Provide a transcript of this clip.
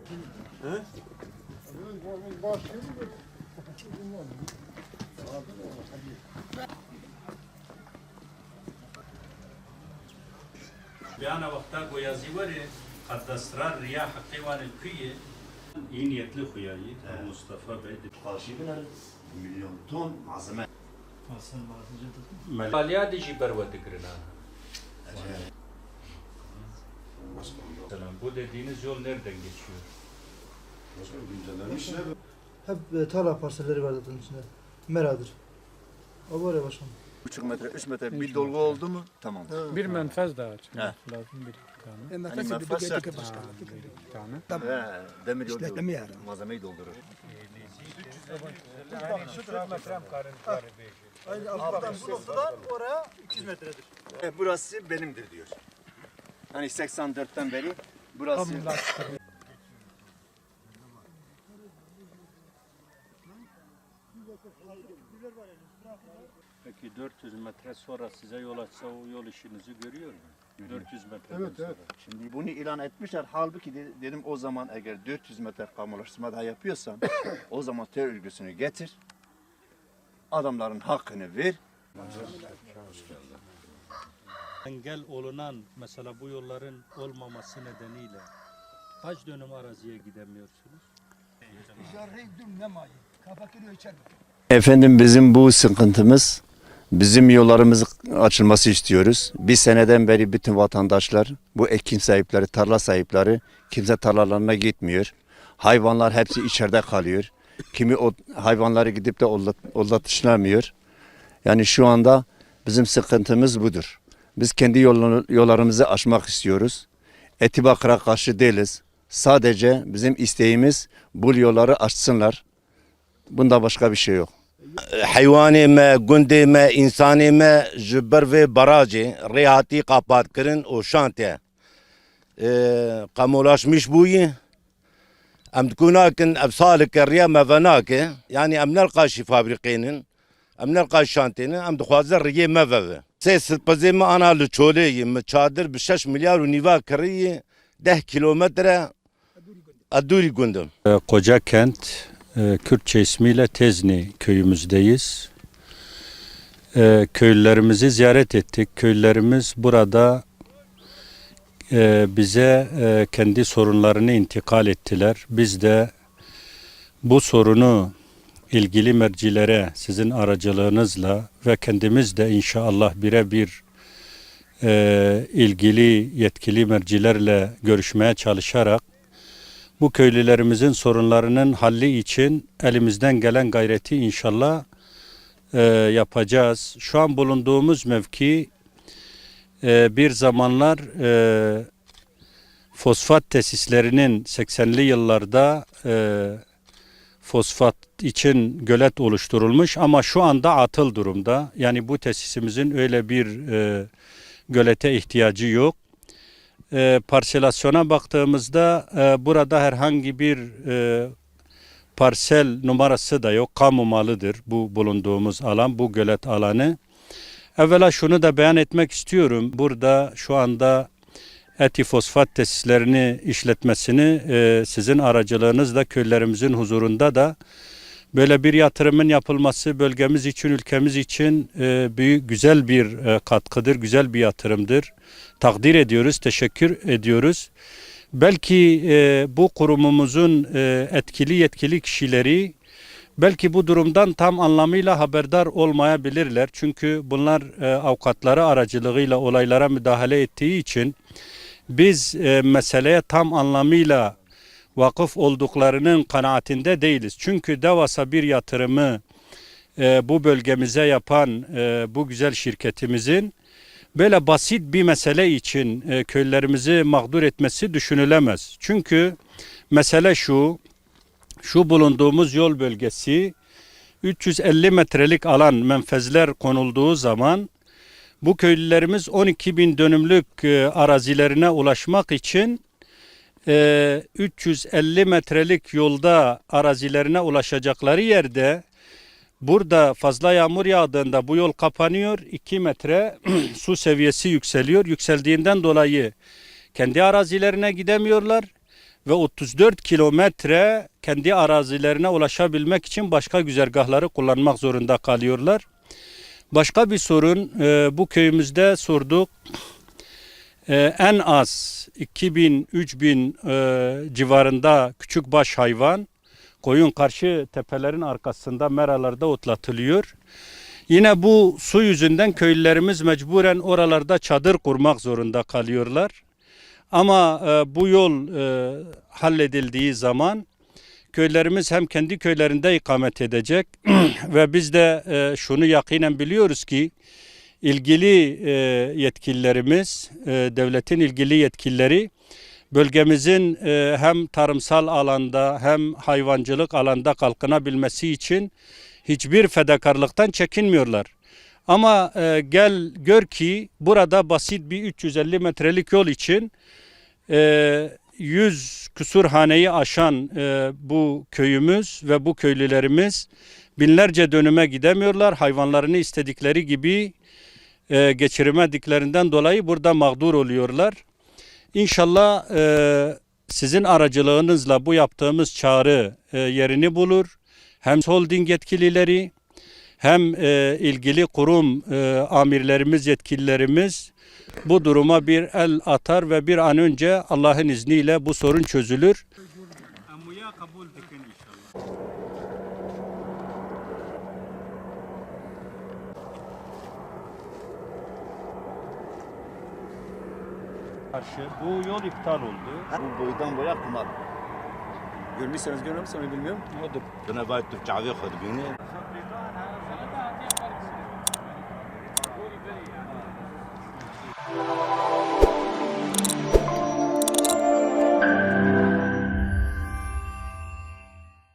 He? Biyana vakta goyazi var ya, kadastrar riya hakkıvan ülküye, iyi niyetli huyayı, Mustafa Bey de. Karşı milyon ton malzeme. Maliya de jiber ve dikrina. Bu dediğiniz yol nereden geçiyor? Hep tarla parselleri var zaten içinde. Meradır. O var ya başkanım. 3,5 metre, 3 metre bir dolgu oldu mu? Tamam. Bir menfez daha açmak He. lazım bir tane. Hani menfez şart. Bir tane. Demir yol malzemeyi doldurur. Aynı alttan bu noktadan oraya 200 metredir. Burası benimdir diyor. Hani 84'ten beri burası. Peki 400 metre sonra size yol açsa o yol işinizi görüyor mu? 400 metreden sonra. Şimdi bunu ilan etmişler. Halbuki dedim o zaman eğer 400 metre kamulaştırma daha yapıyorsan o zaman terör örgüsünü getir. Adamların hakkını ver. Engel olunan mesela bu yolların olmaması nedeniyle kaç dönüm araziye gidemiyorsunuz? Efendim bizim bu sıkıntımız, bizim yollarımızın açılması istiyoruz. Bir seneden beri bütün vatandaşlar, bu ekin sahipleri, tarla sahipleri kimse tarlalarına gitmiyor. Hayvanlar hepsi içeride kalıyor. Kimi hayvanları gidip de otlatışlamıyor. Yani şu anda bizim sıkıntımız budur. Biz kendi yollarımızı aşmak istiyoruz. Etibakır'a karşı değiliz. Sadece bizim isteğimiz bu yolları açsınlar. Bunda başka bir şey yok. حیوانی ما گندی ما انسانی ما جبر و براجی ریاتی قاپات کرن و شانته قمولاش مش بوی ام تكونا كن ابصالك الريا ما فناك يعني ام نلقى شي فابريقين ام نلقى شانتين ام دخوازر ريه ما فا سيس بزي ما انا لچولي متشادر ب 6 milyar ونيفا كري 10 kilometre aduri gundum. Koca kent, Kürtçe ismiyle Tezni köyümüzdeyiz. Köylülerimizi ziyaret ettik. Köylülerimiz burada bize kendi sorunlarını intikal ettiler. Biz de bu sorunu ilgili mercilere sizin aracılığınızla ve kendimiz de inşallah birebir ilgili yetkili mercilerle görüşmeye çalışarak bu köylülerimizin sorunlarının halli için elimizden gelen gayreti inşallah yapacağız. Şu an bulunduğumuz mevki bir zamanlar fosfat tesislerinin 80'li yıllarda fosfat için gölet oluşturulmuş ama şu anda atıl durumda. Yani bu tesisimizin öyle bir gölete ihtiyacı yok. Parselasyona baktığımızda burada herhangi bir parsel numarası da yok. Kamu malıdır bu bulunduğumuz alan, bu gölet alanı. Evvela şunu da beyan etmek istiyorum. Burada şu anda etifosfat tesislerini işletmesini sizin aracılığınızla köylerimizin huzurunda da böyle bir yatırımın yapılması bölgemiz için, ülkemiz için büyük, güzel bir katkıdır, güzel bir yatırımdır. Takdir ediyoruz, teşekkür ediyoruz. Belki bu kurumumuzun etkili yetkili kişileri belki bu durumdan tam anlamıyla haberdar olmayabilirler. Çünkü bunlar avukatları aracılığıyla olaylara müdahale ettiği için biz meseleye tam anlamıyla vakıf olduklarının kanaatinde değiliz. Çünkü devasa bir yatırımı bu bölgemize yapan bu güzel şirketimizin böyle basit bir mesele için köylerimizi mağdur etmesi düşünülemez. Çünkü mesele şu bulunduğumuz yol bölgesi 350 metrelik alan menfezler konulduğu zaman bu köylülerimiz 12.000 dönümlük arazilerine ulaşmak için 350 metrelik yolda arazilerine ulaşacakları yerde burada fazla yağmur yağdığında bu yol kapanıyor. 2 metre su seviyesi yükseliyor. Yükseldiğinden dolayı kendi arazilerine gidemiyorlar ve 34 kilometre kendi arazilerine ulaşabilmek için başka güzergahları kullanmak zorunda kalıyorlar. Başka bir sorun bu köyümüzde sorduk. En az 2000-3000 civarında küçükbaş hayvan koyun karşı tepelerin arkasında meralarda otlatılıyor. Yine bu su yüzünden köylülerimiz mecburen oralarda çadır kurmak zorunda kalıyorlar. Ama bu yol halledildiği zaman köylerimiz hem kendi köylerinde ikamet edecek ve biz de şunu yakinen biliyoruz ki ilgili yetkililerimiz, devletin ilgili yetkilileri bölgemizin hem tarımsal alanda hem hayvancılık alanda kalkınabilmesi için hiçbir fedakarlıktan çekinmiyorlar. Ama gel gör ki burada basit bir 350 metrelik yol için 100 küsur haneyi aşan bu köyümüz ve bu köylülerimiz binlerce dönüme gidemiyorlar. Hayvanlarını istedikleri gibi geçiremediklerinden dolayı burada mağdur oluyorlar. İnşallah sizin aracılığınızla bu yaptığımız çağrı yerini bulur. Hem holding yetkilileri hem ilgili kurum amirlerimiz, yetkililerimiz bu duruma bir el atar ve bir an önce Allah'ın izniyle bu sorun çözülür. Bu yol iptal oldu. Bu boydan boya kumar. Görmüşseniz görmemişseniz bilmiyorum. Buna باید تو جعبه خود بینی